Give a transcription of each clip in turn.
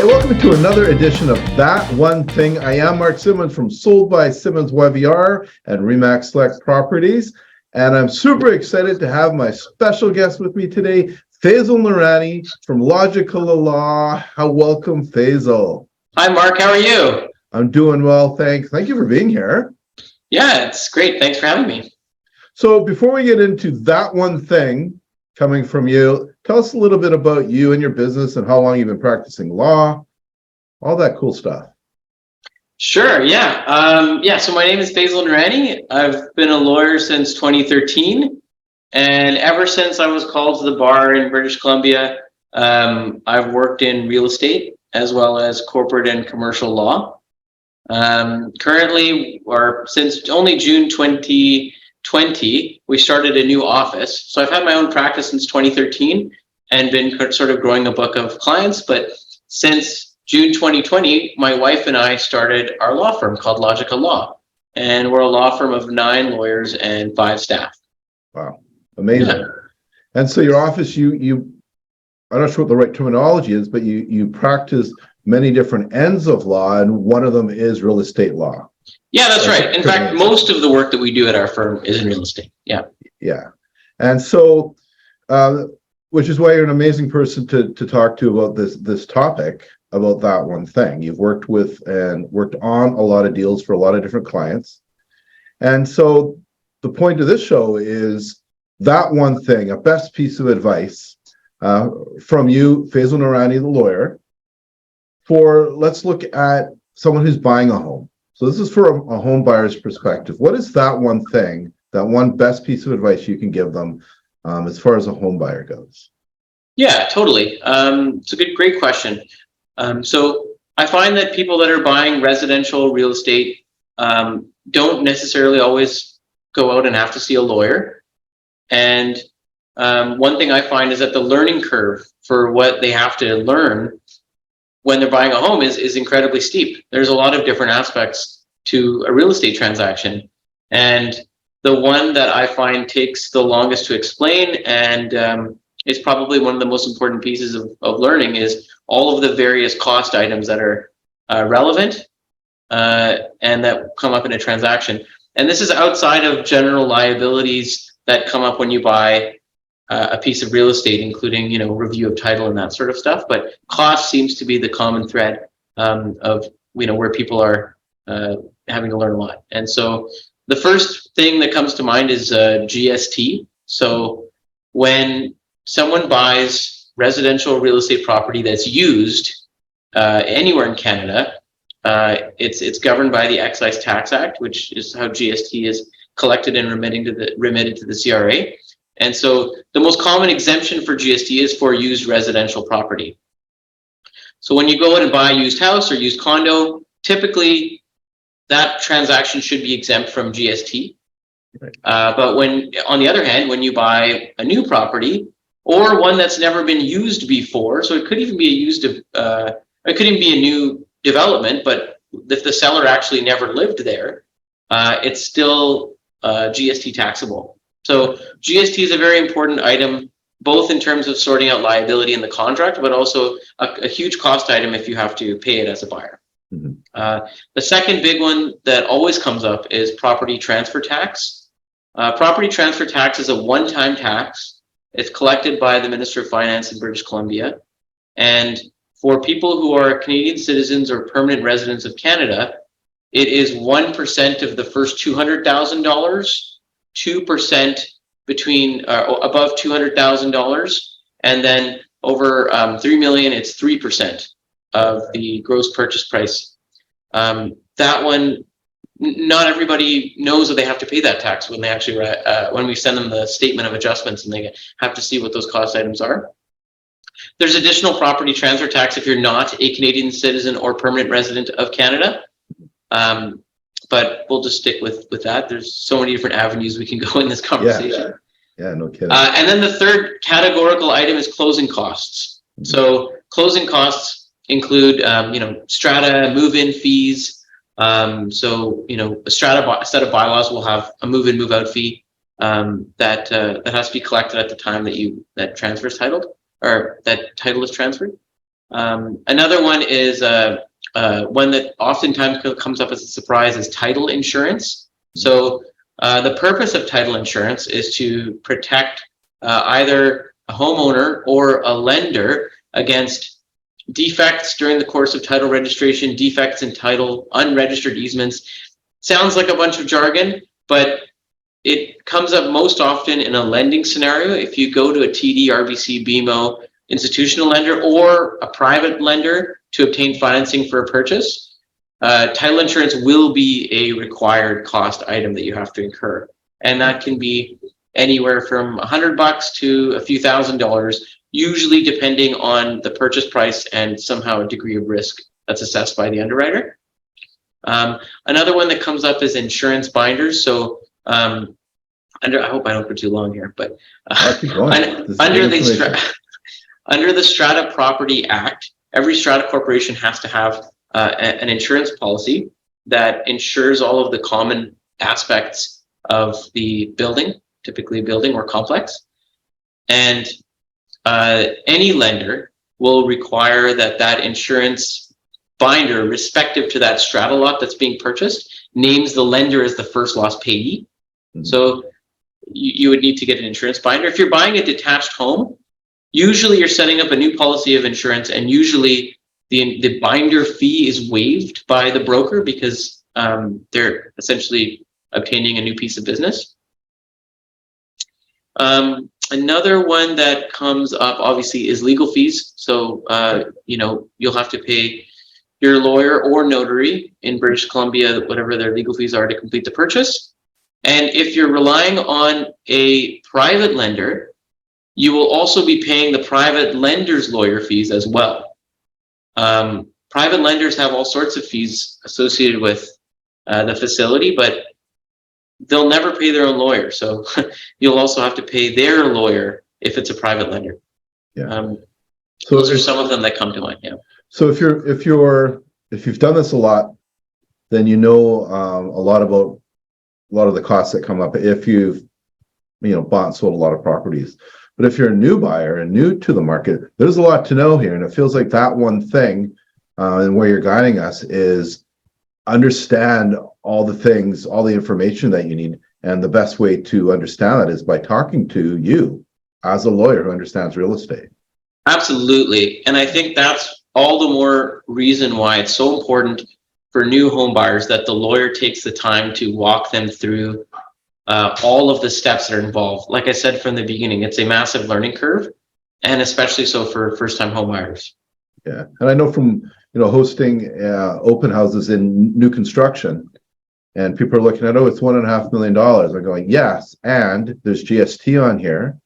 Hey, welcome to another edition of That One Thing. I am Mark Simmons from Sold by Simmons YVR and Remax Select Properties. And I'm super excited to have my special guest with me today, Faizal Nuraney from Logica Law. Welcome, Faizal. Hi, Mark. How are you? I'm doing well, thanks. Thank you for being here. Yeah, it's great. Thanks for having me. So before we get into that one thing coming from you, tell us a little bit about you and your business and how long you've been practicing law, all that cool stuff. Sure. Yeah. So my name is Faizal Nuraney. I've been a lawyer since 2013. And ever since I was called to the bar in British Columbia, I've worked in real estate as well as corporate and commercial law. Currently, or since only June 2020, we started a new office. So I've had my own practice since 2013 and been sort of growing a book of clients. But since June 2020, my wife and I started our law firm called Logica Law. And we're a law firm of 9 lawyers and 5 staff. Wow. Amazing. Yeah. And so your office, I'm not sure what the right terminology is, but you practice many different ends of law, and one of them is real estate law. Yeah, that's right. In fact, most of the work that we do at our firm is in real estate. Yeah. Yeah. And so, which is why you're an amazing person to talk to about this topic, about that one thing. You've worked with and worked on a lot of deals for a lot of different clients. And so the point of this show is that one thing, a best piece of advice from you, Faizal Nuraney, the lawyer, let's look at someone who's buying a home. So this is for a home buyer's perspective. What is that one thing, that one best piece of advice you can give them as far as a home buyer goes? Yeah, totally. It's a great question. So I find that people that are buying residential real estate don't necessarily always go out and have to see a lawyer. And one thing I find is that the learning curve for what they have to learn when they're buying a home is incredibly steep. There's a lot of different aspects to a real estate transaction. And the one that I find takes the longest to explain and is probably one of the most important pieces of learning is all of the various cost items that are relevant and that come up in a transaction. And this is outside of general liabilities that come up when you buy a piece of real estate, including, review of title and that sort of stuff. But cost seems to be the common thread of, where people are having to learn a lot. And so the first thing that comes to mind is GST. So when someone buys residential real estate property that's used anywhere in Canada, it's governed by the Excise Tax Act, which is how GST is collected and remitted to the CRA. And so the most common exemption for GST is for used residential property. So when you go in and buy a used house or used condo, typically that transaction should be exempt from GST. Right. But on the other hand, when you buy a new property or one that's never been used before, so it could even be it could even be a new development, but if the seller actually never lived there, it's still GST taxable. So GST is a very important item, both in terms of sorting out liability in the contract, but also a huge cost item if you have to pay it as a buyer. Mm-hmm. The second big one that always comes up is property transfer tax. Property transfer tax is a one-time tax. It's collected by the Minister of Finance in British Columbia. And for people who are Canadian citizens or permanent residents of Canada, it is 1% of the first $200,000, 2% between above $200,000, and then over $3 million, it's 3% of the gross purchase price. That one, not everybody knows that they have to pay that tax when they actually when we send them the statement of adjustments and they have to see what those cost items are. There's additional property transfer tax if you're not a Canadian citizen or permanent resident of Canada. But we'll just stick with that. There's so many different avenues we can go in this conversation. Yeah, no kidding. And then the third categorical item is closing costs. Mm-hmm. So closing costs include, strata, move-in fees. So, a set of bylaws will have a move-in, move-out fee that has to be collected at the time that transfer is titled, or that title is transferred. Another one is one that oftentimes comes up as a surprise is title insurance. So the purpose of title insurance is to protect either a homeowner or a lender against defects during the course of title registration, defects in title, unregistered easements. Sounds like a bunch of jargon, but it comes up most often in a lending scenario. If you go to a TD, RBC, BMO, institutional lender, or a private lender to obtain financing for a purchase, title insurance will be a required cost item that you have to incur. And that can be anywhere from $100 to a few $1,000s, usually depending on the purchase price and somehow a degree of risk that's assessed by the underwriter. Another one that comes up is insurance binders. So I hope I don't go too long here, but under the Strata Property Act, every strata corporation has to have an insurance policy that insures all of the common aspects of the building, typically a building or complex. And any lender will require that insurance binder, respective to that strata lot that's being purchased, names the lender as the first loss payee. Mm-hmm. So you would need to get an insurance binder. If you're buying a detached home, usually you're setting up a new policy of insurance, and usually the binder fee is waived by the broker because they're essentially obtaining a new piece of business. Another one that comes up obviously is legal fees. So you'll have to pay your lawyer or notary in British Columbia whatever their legal fees are to complete the purchase. And if you're relying on a private lender, you will also be paying the private lender's lawyer fees as well. Private lenders have all sorts of fees associated with the facility, but they'll never pay their own lawyer. So you'll also have to pay their lawyer if it's a private lender. Yeah. So those are some of them that come to mind. Yeah. So if you've done this a lot, then you know a lot about a lot of the costs that come up if you've bought and sold a lot of properties. But if you're a new buyer and new to the market, there's a lot to know here. And it feels like that one thing and where you're guiding us is understand all the things, all the information that you need. And the best way to understand that is by talking to you as a lawyer who understands real estate. Absolutely. And I think that's all the more reason why it's so important for new home buyers that the lawyer takes the time to walk them through all of the steps that are involved. Like I said from the beginning, it's a massive learning curve, and especially so for first-time home buyers. Yeah, and I know from hosting open houses in new construction, and people are looking at, it's $1.5 million. I'm going, yes, and there's GST on here,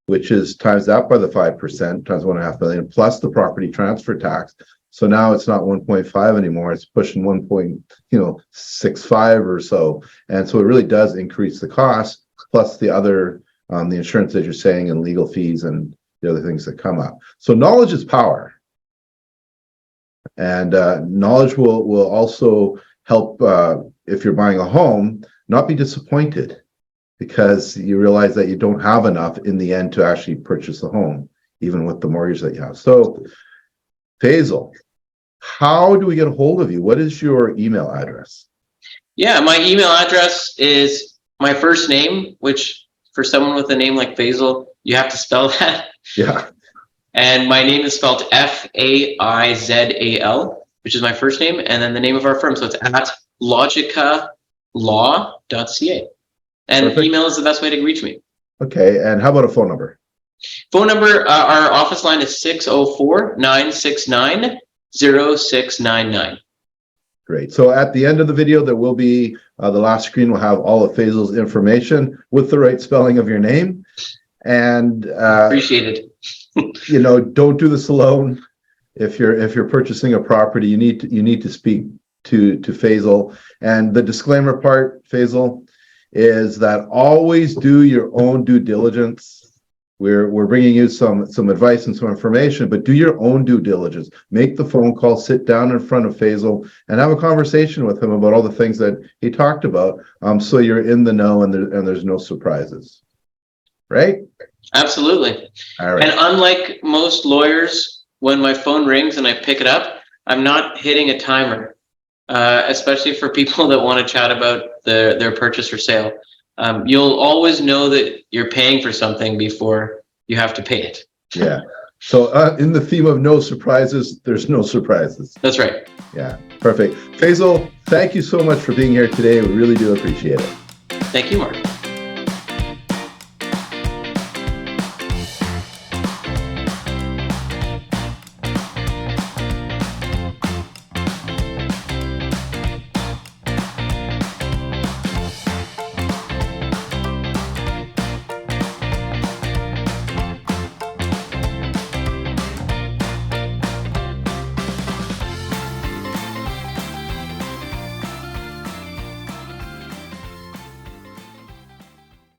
which is times that by the 5%, times $1.5 million, plus the property transfer tax. So now it's not 1.5 anymore. It's pushing 1.65 or so. And so it really does increase the cost, plus the other, the insurance that you're saying and legal fees and the other things that come up. So knowledge is power. And knowledge will also help if you're buying a home, not be disappointed because you realize that you don't have enough in the end to actually purchase the home, even with the mortgage that you have. So Faizal, how do we get a hold of you? What is your email address? Yeah, my email address is my first name, which for someone with a name like Faizal, you have to spell that. Yeah. And my name is spelled Faizal, which is my first name, and then the name of our firm. So it's at logicalaw.ca. And Perfect. Email is the best way to reach me. Okay, and how about a phone number? Phone number, our office line is 604-969-0699. Great. So at the end of the video, there will be, the last screen will have all of Faizal's information with the right spelling of your name. And appreciate it. Don't do this alone. If you're purchasing a property, you need to speak to Faizal. And the disclaimer part, Faizal, is that always do your own due diligence. We're bringing you some advice and some information, but do your own due diligence. Make the phone call, sit down in front of Faizal and have a conversation with him about all the things that he talked about, so you're in the know and there's no surprises. Right? Absolutely. All right. And unlike most lawyers, when my phone rings and I pick it up, I'm not hitting a timer, especially for people that want to chat about their purchase or sale. You'll always know that you're paying for something before you have to pay it. Yeah. So in the theme of no surprises, there's no surprises. That's right. Yeah, perfect. Faizal, thank you so much for being here today. We really do appreciate it. Thank you, Mark.